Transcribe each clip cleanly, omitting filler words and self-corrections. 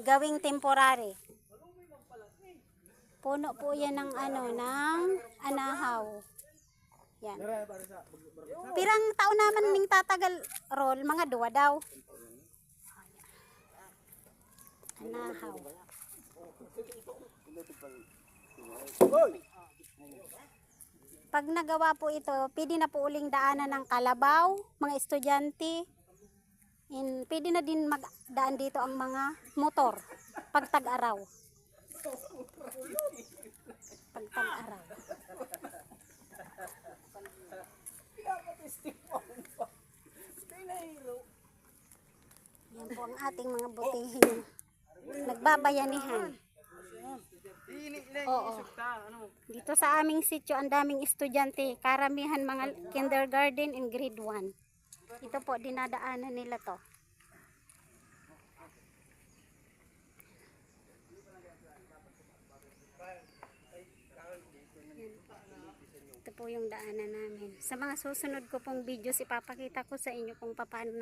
gawing temporary. Puno po yan ng ng anahaw. Yan. Pirang taon naman ning tatagal roll, mga 2 daw. Anahaw. Pag nagawa po ito, pwede na po uling daanan ng kalabaw, mga estudyante. Pwede na din magdaan dito ang mga motor pag tag-araw. Pag tag-araw. Yan po ang ating mga butihin. Nagbabayanihan. Oo. Dito sa aming sitio, ang daming estudyante. Karamihan mga kindergarten and grade 1. Ito po, dinadaanan nila to. Ito po yung daanan namin. Sa mga susunod ko pong videos, ipapakita ko sa inyo kung paano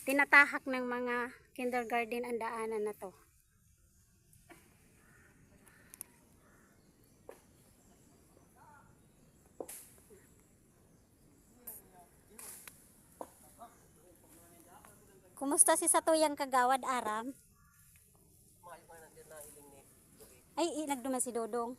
tinatahak ng mga kindergarten ang daanan na to. Kumusta si Satuyang Kagawad, Aram? Ay, nagduman si Dodong.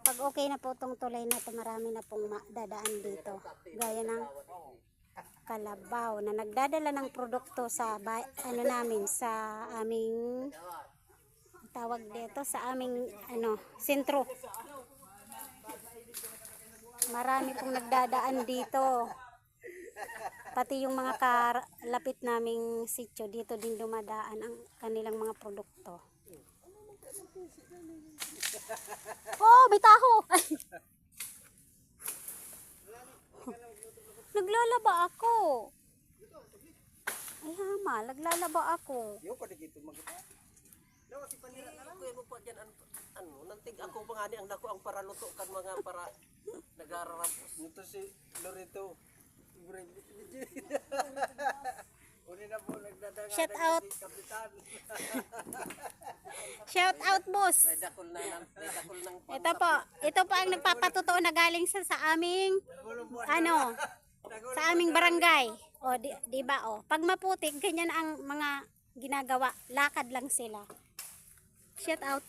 Pag okay na po itong tulay na ito, marami na pong dadaan dito. Gaya ng kalabaw na nagdadala ng produkto sa namin, sa aming tawag dito, sa aming sentro. Marami pong nagdadaan dito. Pati yung mga kalapit naming sitio, dito din dumadaan ang kanilang mga produkto. Oh, may taho! Naglalaba ako. Ay, hama, naglalaba ako. Daw si panira na lang. Kuya mo po diyan nantig ako pa nga ni ang dako ang para luto kan mga para nagararapos. Nito si Lorito. Uni na po nagdadanga. Shout out. Kapitan. Shout out, boss. May dakol nang Ito po ang nagpapatuto na galing sa aming sa aming barangay. O di ba pag maputik ganyan ang mga ginagawa, lakad lang sila. Shout out.